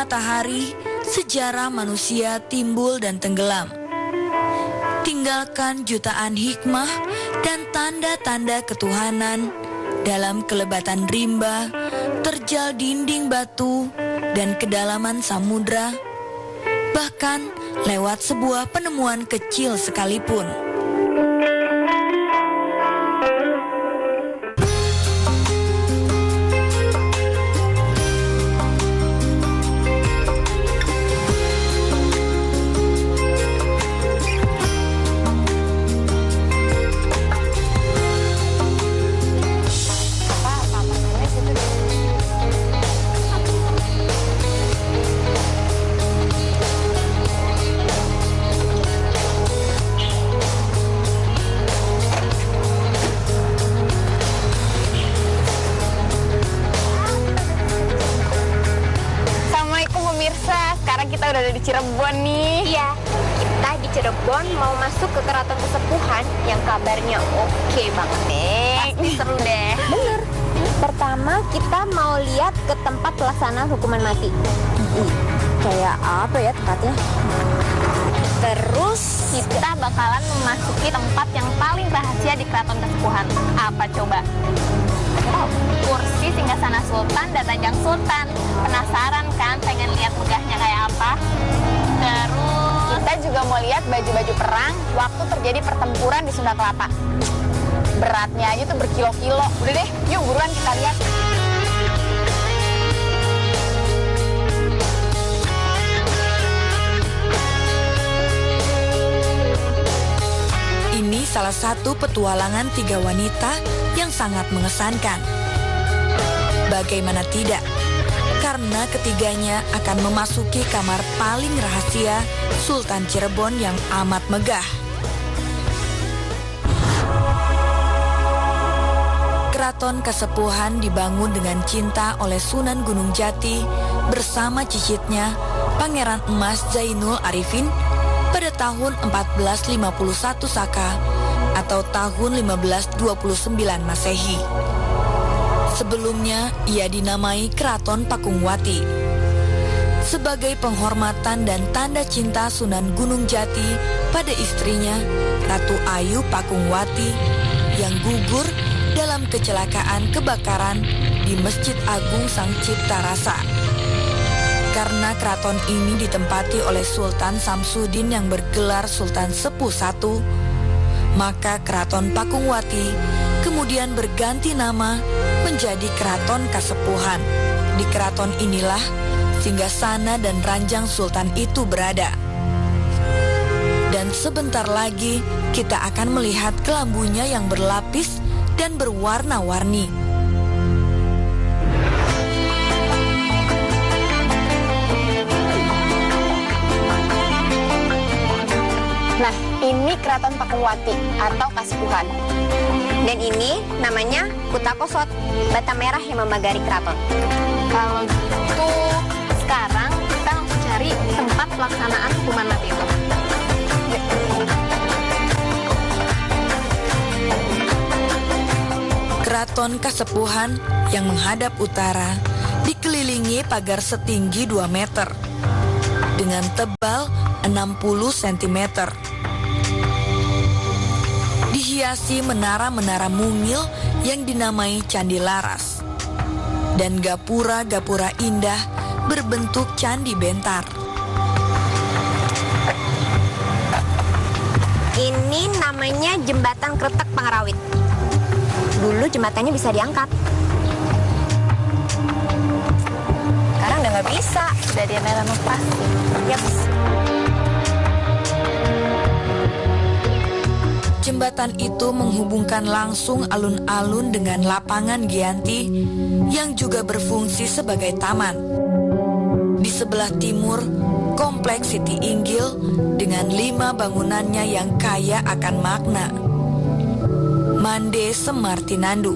matahari, sejarah manusia timbul dan tenggelam. Tinggalkan jutaan hikmah dan tanda-tanda ketuhanan dalam kelebatan rimba, terjal dinding batu, dan kedalaman samudra, bahkan lewat sebuah penemuan kecil sekalipun. Kita udah ada di Cirebon nih. Iya, kita di Cirebon mau masuk ke Keraton Kesepuhan yang kabarnya oke banget. Pasti seru deh. Bener. Pertama kita mau lihat ke tempat pelaksanaan hukuman mati. Kayak apa ya tempatnya? Terus kita bakalan memasuki tempat yang paling rahasia di Keraton Kesepuhan. Apa coba? Kursi singgasana Sultan dan Ranjang Sultan. Penasaran kan pengen lihat megahnya kayak apa? Terus kita juga mau lihat baju-baju perang waktu terjadi pertempuran di Sunda Kelapa. Beratnya aja tuh berkilo-kilo. Udah deh, yuk buruan kita lihat. Ini salah satu petualangan 3 wanita yang sangat mengesankan. Bagaimana tidak? Karena ketiganya akan memasuki kamar paling rahasia Sultan Cirebon yang amat megah. Keraton Kasepuhan dibangun dengan cinta oleh Sunan Gunung Jati bersama cicitnya Pangeran Emas Zainul Arifin pada tahun 1451 Saka atau tahun 1529 Masehi. Sebelumnya ia dinamai Keraton Pakungwati. Sebagai penghormatan dan tanda cinta Sunan Gunung Jati pada istrinya Ratu Ayu Pakungwati yang gugur dalam kecelakaan kebakaran di Masjid Agung Sang Cipta Rasa. Karena keraton ini ditempati oleh Sultan Samsudin yang bergelar Sultan Sepuh I, maka Keraton Pakungwati kemudian berganti nama menjadi Keraton Kasepuhan. Di keraton inilah singgasana dan ranjang sultan itu berada. Dan sebentar lagi kita akan melihat kelambunya yang berlapis dan berwarna-warni. Nah, ini Keraton Pakungwati atau Kasepuhan. dan ini namanya Kutakosot, bata merah yang memagari keraton. Kalau gitu, sekarang kita langsung cari tempat pelaksanaan hukuman mati itu. Keraton Kasepuhan yang menghadap utara dikelilingi pagar setinggi 2 meter dengan tebal 60 cm. Dihiasi menara-menara mungil yang dinamai Candi Laras dan gapura-gapura indah berbentuk candi bentar. Ini namanya Jembatan Kretek Pangerawit. Dulu jembatannya bisa diangkat. Sekarang udah nggak bisa, udah direnovasi. Yaps. Jembatan itu menghubungkan langsung alun-alun dengan lapangan Giyanti yang juga berfungsi sebagai taman. Di sebelah timur, Kompleks Siti Inggil dengan 5 bangunannya yang kaya akan makna. Mande Semartinandu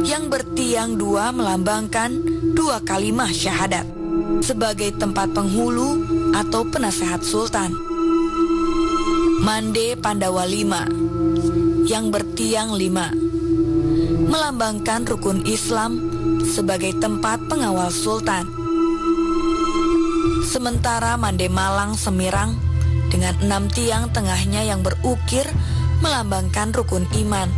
yang bertiang 2 melambangkan 2 kalimah syahadat sebagai tempat penghulu atau penasehat sultan. Mande Pandawa 5 yang bertiang 5 melambangkan rukun Islam sebagai tempat pengawal sultan. Sementara Mande Malang Semirang dengan 6 tiang tengahnya yang berukir melambangkan rukun iman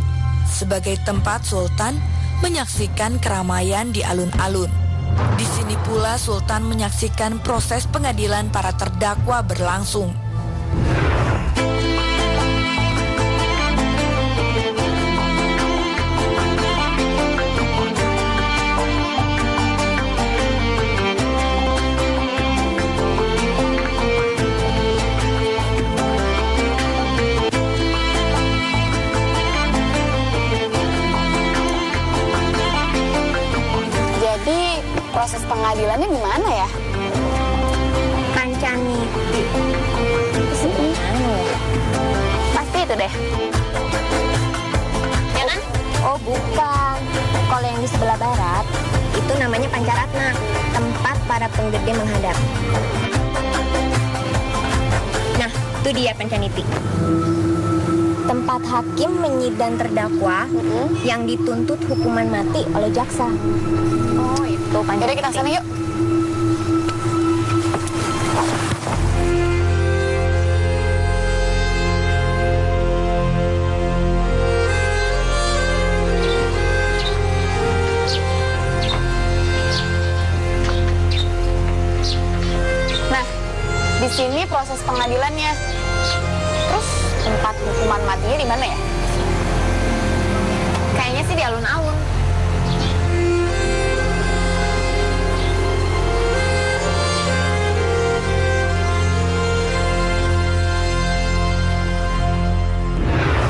sebagai tempat Sultan menyaksikan keramaian di alun-alun. Di sini pula Sultan menyaksikan proses pengadilan para terdakwa berlangsung. Proses pengadilannya gimana ya? Pancaniti. Pasti itu deh. Ya kan? Oh bukan. Kalau yang di sebelah barat, itu namanya Pancaratna, tempat para penggede menghadap. Nah, itu dia Pancaniti. Tempat hakim menyidang terdakwa yang dituntut hukuman mati oleh jaksa. Oh itu Pancaniti. Yaudah kita sana yuk. Nah, di sini proses pengadilannya. Terus tempat hukuman matinya di mana ya? Kayaknya sih di alun-alun.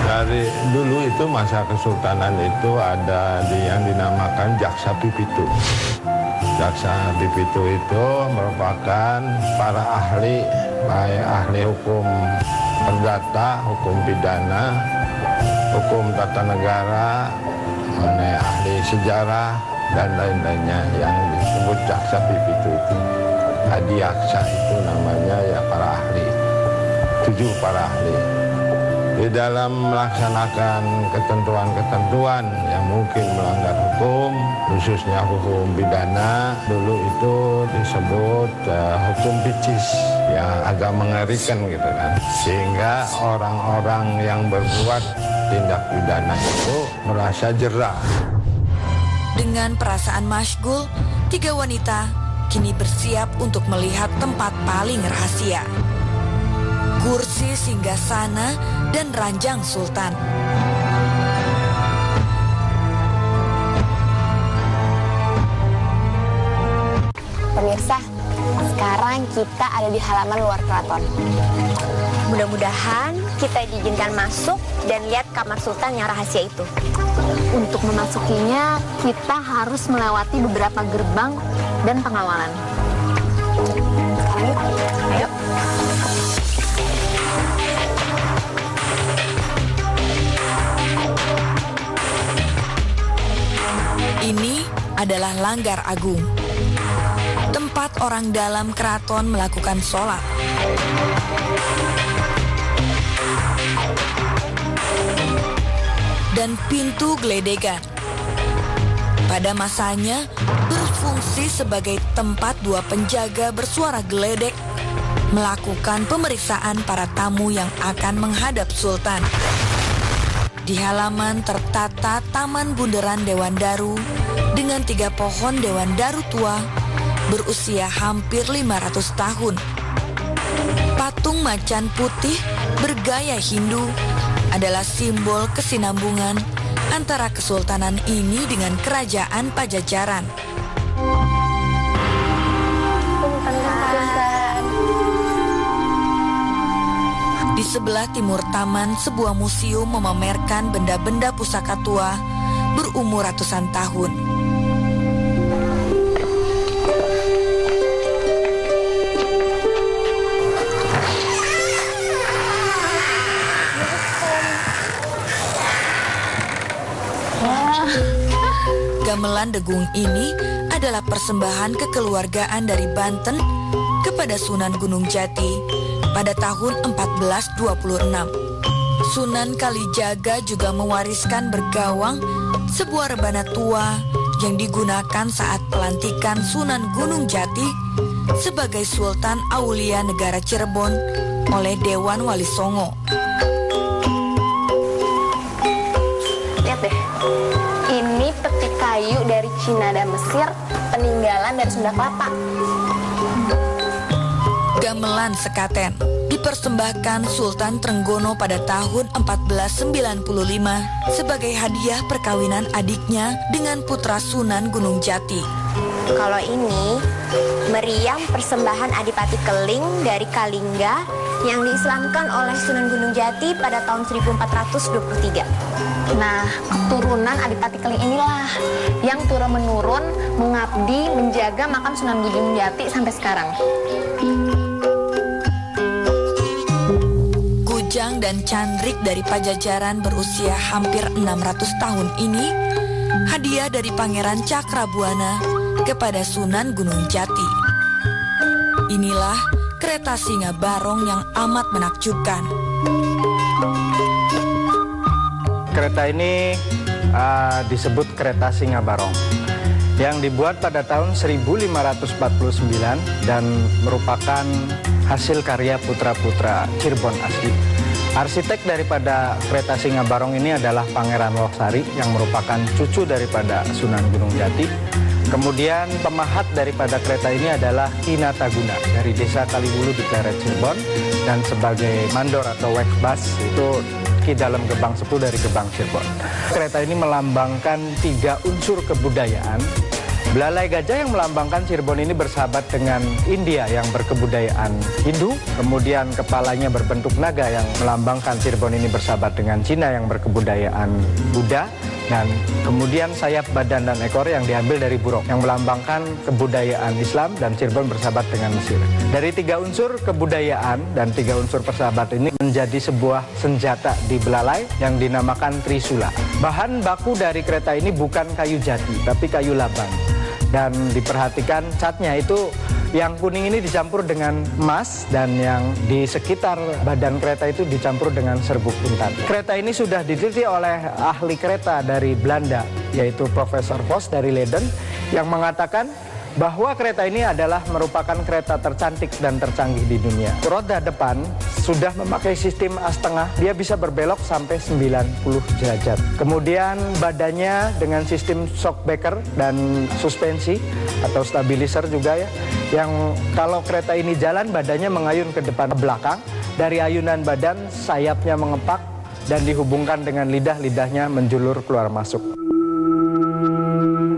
Dari dulu itu masa kesultanan itu ada yang dinamakan Jaksa Pipitu. Jaksa Pipitu itu merupakan para ahli, baik ahli hukum perdata, hukum pidana, hukum tata negara, ahli sejarah, dan lain-lainnya yang disebut Jaksa Pipitu itu. Adiaksa itu namanya ya para ahli, 7 para ahli. Di dalam melaksanakan ketentuan-ketentuan yang mungkin melanggar hukum, khususnya hukum pidana, dulu itu disebut hukum picis, yang agak mengerikan gitu kan. Sehingga orang-orang yang berbuat tindak pidana itu merasa jera. Dengan perasaan masyghul, 3 wanita kini bersiap untuk melihat tempat paling rahasia. Kursi singgasana dan ranjang Sultan. Pemirsa, sekarang kita ada di halaman luar keraton. Mudah-mudahan kita diizinkan masuk dan lihat kamar Sultan yang rahasia itu. Untuk memasukinya, kita harus melewati beberapa gerbang dan pengawalan. Sekarang yuk, ayo. Ini adalah Langgar Agung, tempat orang dalam keraton melakukan sholat. Dan pintu geledegan. Pada masanya berfungsi sebagai tempat 2 penjaga bersuara geledek melakukan pemeriksaan para tamu yang akan menghadap Sultan. Di halaman tertata Taman Bundaran Dewan Daru dengan 3 pohon Dewan Daru tua berusia hampir 500 tahun. Patung macan putih bergaya Hindu adalah simbol kesinambungan antara kesultanan ini dengan kerajaan Pajajaran. Di sebelah timur taman, sebuah museum memamerkan benda-benda pusaka tua berumur ratusan tahun. Gamelan Degung ini adalah persembahan kekeluargaan dari Banten kepada Sunan Gunung Jati pada tahun 1426. Sunan Kalijaga juga mewariskan bergawang, sebuah rebana tua yang digunakan saat pelantikan Sunan Gunung Jati sebagai Sultan Aulia Negara Cirebon oleh Dewan Wali Songo. Lihat deh, ini peti kayu dari Cina dan Mesir, peninggalan dari Sunda Kelapa. Gamelan sekaten dipersembahkan Sultan Trenggono pada tahun 1495 sebagai hadiah perkawinan adiknya dengan putra Sunan Gunung Jati. Kalau ini meriam persembahan Adipati Keling dari Kalingga yang diislamkan oleh Sunan Gunung Jati pada tahun 1423. Nah, keturunan Adipati Keling inilah yang turun-menurun mengabdi menjaga makam Sunan Gunung Jati sampai sekarang. Kujang dan candrik dari Pajajaran berusia hampir 600 tahun ini hadiah dari Pangeran Cakrabuana kepada Sunan Gunung Jati. Inilah kereta singa barong yang amat menakjubkan. Kereta ini disebut kereta singa barong yang dibuat pada tahun 1549 dan merupakan hasil karya putra-putra Cirebon asli. Arsitek daripada kereta singa barong ini adalah Pangeran Woksari yang merupakan cucu daripada Sunan Gunung Jati. Kemudian pemahat daripada kereta ini adalah Ki Nataguna dari desa Kaliwulu di Pleret Cirebon, dan sebagai mandor atau wekbas itu Ki Dalem Gebang Sepuh dari Gebang Cirebon. Kereta ini melambangkan 3 unsur kebudayaan. Belalai gajah yang melambangkan Cirebon ini bersahabat dengan India yang berkebudayaan Hindu. Kemudian kepalanya berbentuk naga yang melambangkan Cirebon ini bersahabat dengan Cina yang berkebudayaan Buddha. Dan kemudian sayap, badan, dan ekor yang diambil dari buruk yang melambangkan kebudayaan Islam, dan Cirebon bersahabat dengan Mesir. Dari 3 unsur kebudayaan dan 3 unsur persahabat ini menjadi sebuah senjata di belalai yang dinamakan Trisula. Bahan baku dari kereta ini bukan kayu jati tapi kayu laban. Dan diperhatikan catnya itu yang kuning ini dicampur dengan emas, dan yang di sekitar badan kereta itu dicampur dengan serbuk intan. Kereta ini sudah diteliti oleh ahli kereta dari Belanda, yaitu Profesor Vos dari Leiden, yang mengatakan bahwa kereta ini adalah merupakan kereta tercantik dan tercanggih di dunia. Roda depan sudah memakai sistem as tengah, dia bisa berbelok sampai 90 derajat. Kemudian badannya dengan sistem shockbreaker dan suspensi atau stabilizer juga ya, yang kalau kereta ini jalan badannya mengayun ke depan ke belakang. Dari ayunan badan sayapnya mengepak dan dihubungkan dengan lidahnya menjulur keluar masuk.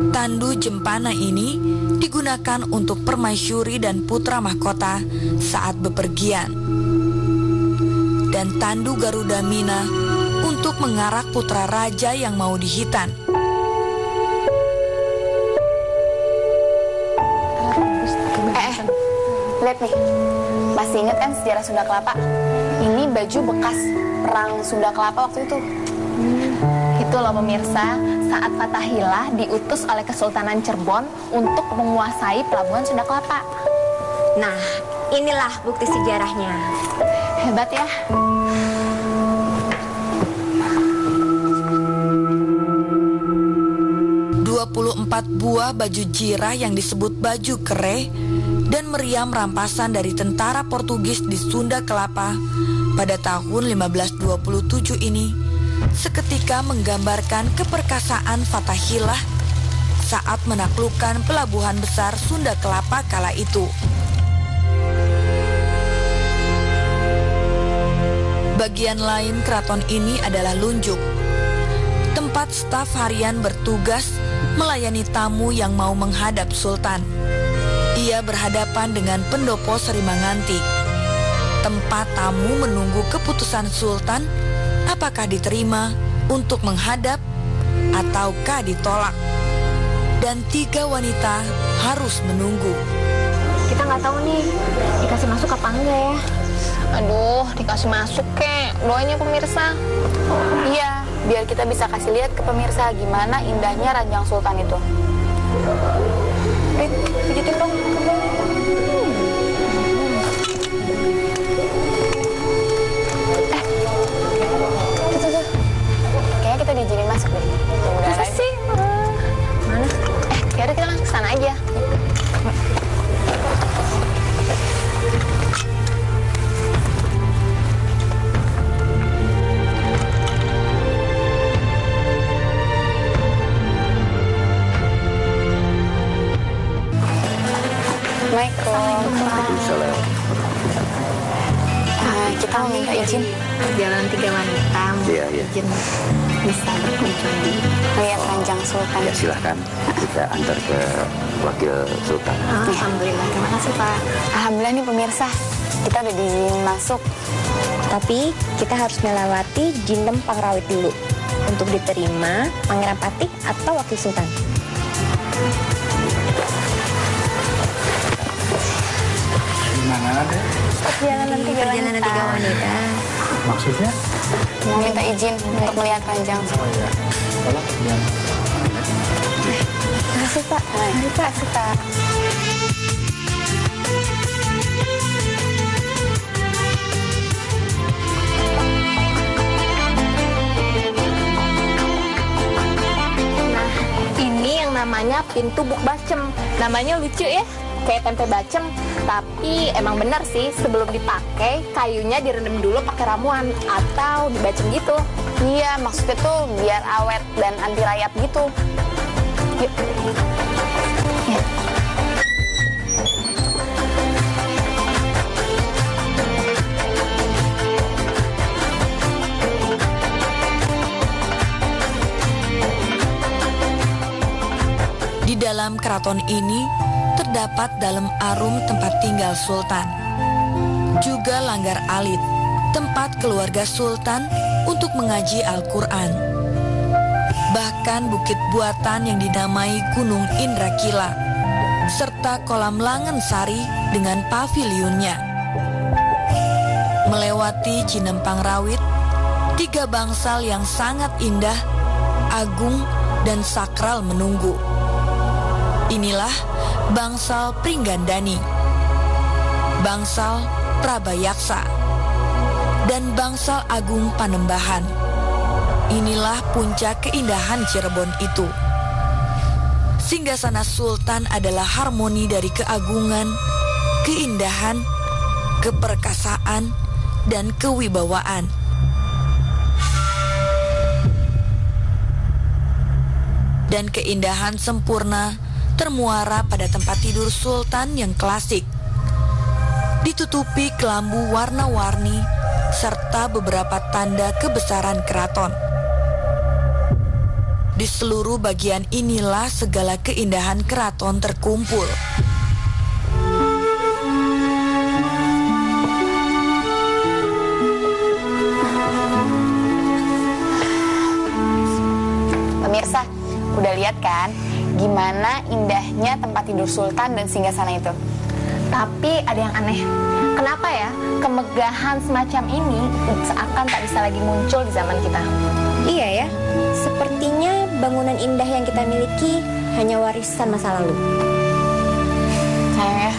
Tandu Jempana ini digunakan untuk permaisuri dan putra mahkota saat bepergian. Dan tandu Garuda Mina untuk mengarak putra raja yang mau dihitan. Lihat nih, masih ingat kan sejarah Sunda Kelapa? Ini baju bekas perang Sunda Kelapa waktu itu. Itu loh pemirsa, saat Fatahillah diutus oleh Kesultanan Cirebon untuk menguasai pelabuhan Sunda Kelapa. Nah, inilah bukti sejarahnya. Hebat ya. Empat buah baju jirah yang disebut baju kere dan meriam rampasan dari tentara Portugis di Sunda Kelapa pada tahun 1527 ini seketika menggambarkan keperkasaan Fatahillah saat menaklukkan pelabuhan besar Sunda Kelapa kala itu. Bagian lain keraton ini adalah Lunjuk, tempat staf harian bertugas melayani tamu yang mau menghadap Sultan. Ia berhadapan dengan pendopo Serimanganti, tempat tamu menunggu keputusan Sultan apakah diterima untuk menghadap ataukah ditolak. Dan 3 wanita harus menunggu. Kita nggak tahu nih dikasih masuk apa enggak ya. Aduh, dikasih masuk kek. Doanya pemirsa. Iya, biar kita bisa kasih lihat ke pemirsa gimana indahnya ranjang Sultan itu. Pijitin dong. Tuh. Kayaknya kita diizinin masuk deh. Masa sih? Mana? Yaudah kita langsung ke sana aja. minta izin. Perjalanan 3 wanita. Iya. Izin bisa berkunjung di Lihat ranjang sultan. Ya silahkan kita antar ke wakil sultan. Alhamdulillah, terima kasih Pak. Alhamdulillah nih pemirsa, kita udah diizinin masuk. Tapi kita harus melewati Jinem Pangrawit dulu untuk diterima Pangeran Patih atau Wakil Sultan. Gimana deh? Perjalanan 3 wanita. Maksudnya? Mau minta izin untuk melihat ranjang. Oh iya. Tolong jangan. Terima kasih Pak. Terima kasih Pak. Ini yang namanya pintu Buk Bacem. Namanya lucu ya, kayak tempe bacem. Tapi emang benar sih, sebelum dipakai kayunya direndam dulu pakai ramuan atau dibacem gitu. Iya, maksudnya tuh biar awet dan anti rayap gitu. Yuk. Ya. Di dalam keraton ini terdapat dalam arum tempat tinggal sultan. Juga langgar alit, tempat keluarga sultan untuk mengaji Al-Quran. Bahkan bukit buatan yang dinamai Gunung Indrakila, serta kolam Langen Sari dengan pavilionnya. Melewati Cinempang Rawit, 3 bangsal yang sangat indah, agung, dan sakral menunggu. Inilah bangsal Pringgandani, bangsal Prabayaksa, dan bangsal Agung Panembahan. Inilah puncak keindahan Cirebon itu. Singgasana Sultan adalah harmoni dari keagungan, keindahan, keperkasaan, dan kewibawaan. Dan keindahan sempurna termuara pada tempat tidur sultan yang klasik, ditutupi kelambu warna-warni serta beberapa tanda kebesaran keraton. Di seluruh bagian inilah segala keindahan keraton terkumpul. Pemirsa, udah lihat kan gimana indahnya tempat tidur sultan dan singgasana itu? Tapi ada yang aneh. Kenapa ya kemegahan semacam ini seakan tak bisa lagi muncul di zaman kita? Iya ya, sepertinya bangunan indah yang kita miliki hanya warisan masa lalu. Sayang ya,